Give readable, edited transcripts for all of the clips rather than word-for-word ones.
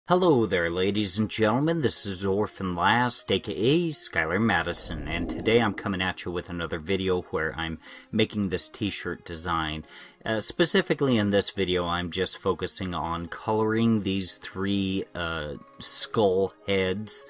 Hello there, ladies and gentlemen. This is Orphan Last, aka Skylar Madison, and today I'm coming at you with another video where I'm making this t-shirt design. Specifically in this video, I'm just focusing on coloring these three skull heads,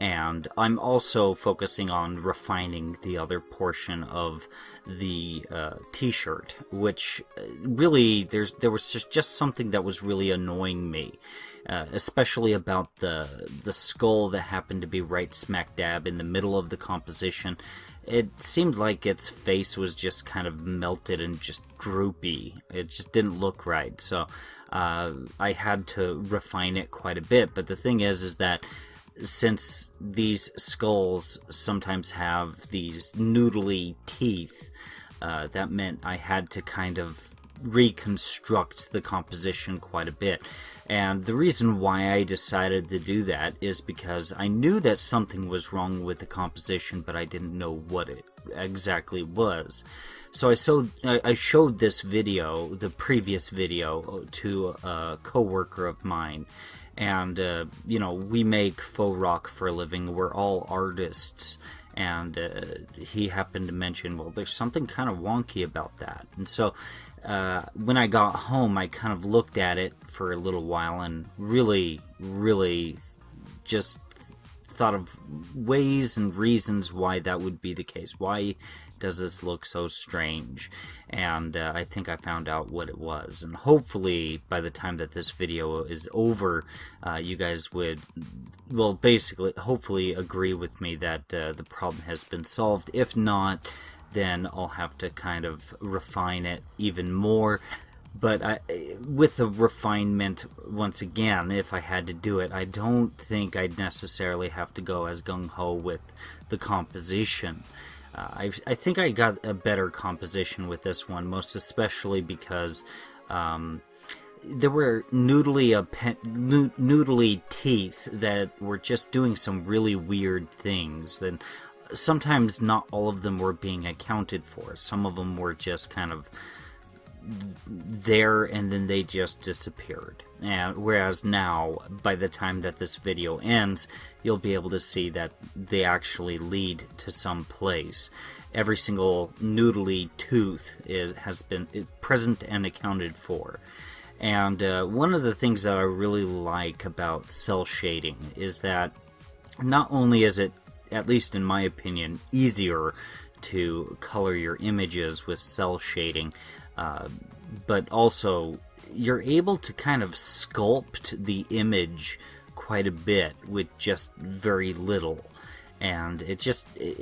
and I'm also focusing on refining the other portion of the t-shirt, which really, there was just something that was really annoying me. Especially about the skull that happened to be right smack dab in the middle of the composition. It seemed like its face was just kind of melted and just droopy. It just didn't look right, so I had to refine it quite a bit. But the thing is that since these skulls sometimes have these noodly teeth, that meant I had to kind of reconstruct the composition quite a bit. And the reason why I decided to do that is because I knew that something was wrong with the composition, but I didn't know what it exactly was. So I showed this video, the previous video, to a co-worker of mine. And, you know, we make faux rock for a living. We're all artists. And he happened to mention, well, there's something kind of wonky about that. And so when I got home, I kind of looked at it for a little while and really just thought of ways and reasons why that would be the case. Why does this look so strange? And I think I found out what it was. And hopefully, by the time that this video is over, you guys would, well, basically, hopefully agree with me that the problem has been solved. If not, then I'll have to kind of refine it even more. But with the refinement, once again, if I had to do it, I don't think I'd necessarily have to go as gung-ho with the composition. I think I got a better composition with this one, most especially because there were noodly teeth that were just doing some really weird things. And sometimes not all of them were being accounted for. Some of them were just kind of there and then they just disappeared. And whereas now, by the time that this video ends, you'll be able to see that they actually lead to some place. Every single noodly tooth has been present and accounted for. And one of the things that I really like about cell shading is that not only is it, at least in my opinion, easier to color your images with cell shading, but also you're able to kind of sculpt the image quite a bit with just very little. And it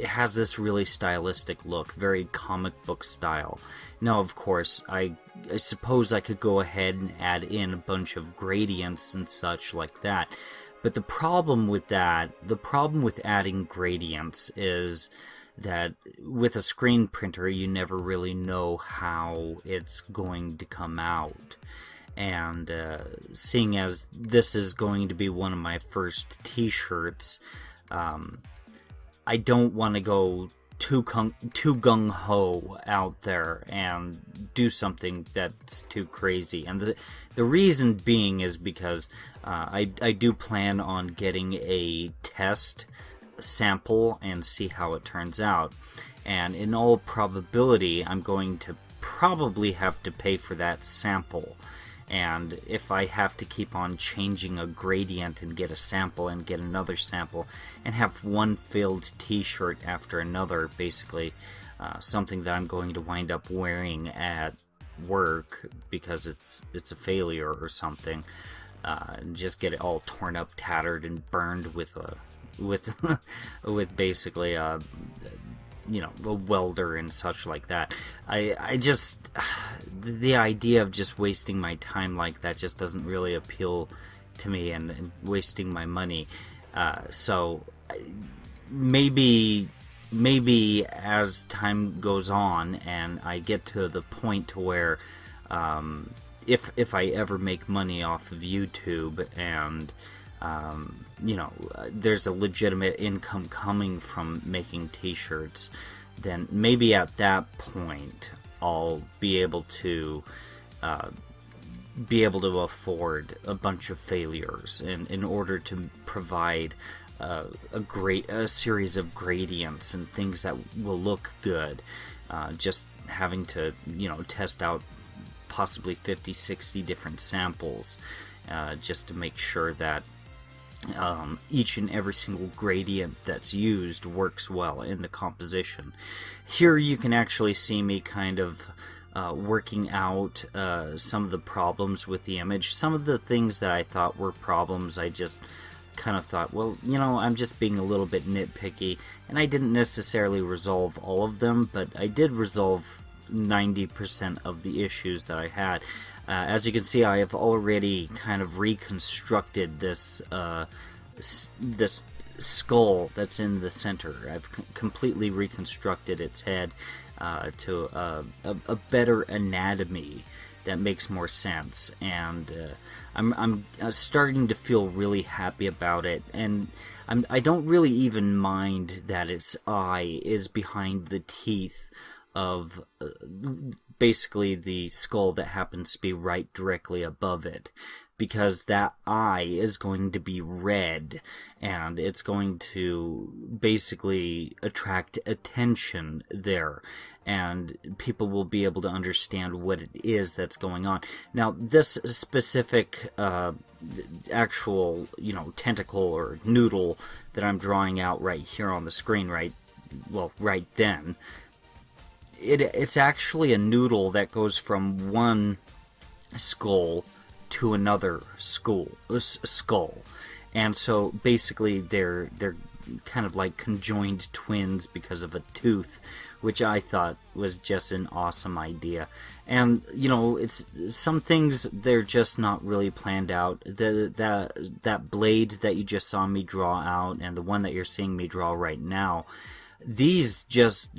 has this really stylistic look, very comic book style. Now, of course, I suppose I could go ahead and add in a bunch of gradients and such like that. But the problem with that, the problem with adding gradients is that with a screen printer, you never really know how it's going to come out. And seeing as this is going to be one of my first t-shirts, I don't want to go too gung-ho out there and do something that's too crazy. And the reason being is because I do plan on getting a test sample and see how it turns out. And in all probability, I'm going to probably have to pay for that sample. And if I have to keep on changing a gradient and get a sample and get another sample and have one failed t-shirt after another, basically something that I'm going to wind up wearing at work because it's a failure or something, and just get it all torn up, tattered, and burned with basically you know, a welder and such like that. I just, the idea of just wasting my time like that just doesn't really appeal to me, and wasting my money. So maybe as time goes on and I get to the point to where if I ever make money off of YouTube and you know, there's a legitimate income coming from making t-shirts, then maybe at that point I'll be able to be able to afford a bunch of failures in order to provide a series of gradients and things that will look good. Just having to, test out possibly 50, 60 different samples just to make sure that each and every single gradient that's used works well in the composition. Here you can actually see me kind of working out some of the problems with the image. Some of the things that I thought were problems, I just kind of thought, well, I'm just being a little bit nitpicky, and I didn't necessarily resolve all of them, but I did resolve 90% of the issues that I had. As you can see, I have already kind of reconstructed this this skull that's in the center. I've completely reconstructed its head to a better anatomy that makes more sense, and I'm starting to feel really happy about it, and I don't really even mind that its eye is behind the teeth of basically the skull that happens to be right directly above it, because that eye is going to be red, and it's going to basically attract attention there, and people will be able to understand what it is that's going on. Now, this specific actual, tentacle or noodle that I'm drawing out right here on the screen, right then, it's actually a noodle that goes from one skull to another skull, and so basically they're kind of like conjoined twins because of a tooth, which I thought was just an awesome idea. And it's some things, they're just not really planned out. That blade that you just saw me draw out, and the one that you're seeing me draw right now, these just,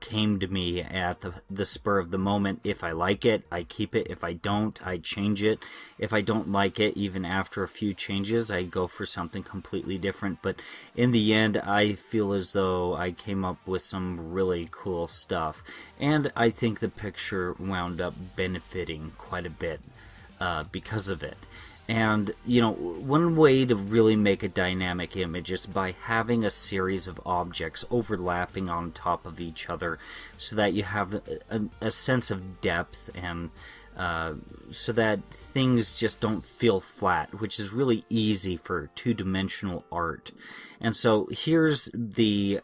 came to me at the spur of the moment. If I like it, I keep it. If I don't, I change it. If I don't like it, even after a few changes, I go for something completely different. But in the end, I feel as though I came up with some really cool stuff. And I think the picture wound up benefiting quite a bit because of it. And, one way to really make a dynamic image is by having a series of objects overlapping on top of each other, so that you have a sense of depth, and so that things just don't feel flat, which is really easy for two-dimensional art. And so here's the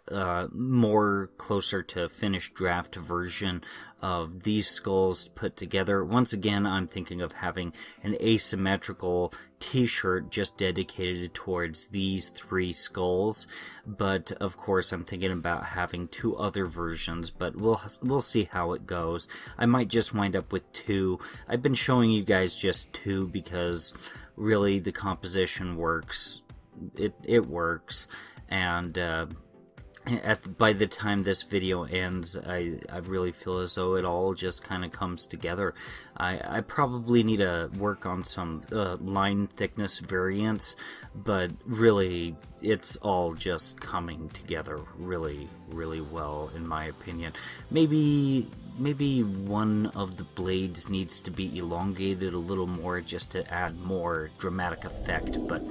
more closer to finished draft version of these skulls put together. Once again, I'm thinking of having an asymmetrical t-shirt just dedicated towards these three skulls, but of course I'm thinking about having two other versions, but we'll see how it goes. I might just wind up with two. I've been showing you guys just two because really the composition works. It works, and by the time this video ends, I really feel as though it all just kind of comes together. I probably need to work on some line thickness variants, but really it's all just coming together really, really well, in my opinion. Maybe one of the blades needs to be elongated a little more just to add more dramatic effect, but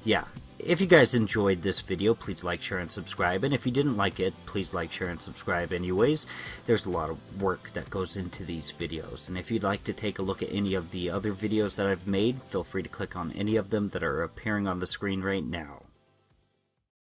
yeah. If you guys enjoyed this video, please like, share, and subscribe. And if you didn't like it, please like, share, and subscribe anyways. There's a lot of work that goes into these videos. And if you'd like to take a look at any of the other videos that I've made, feel free to click on any of them that are appearing on the screen right now.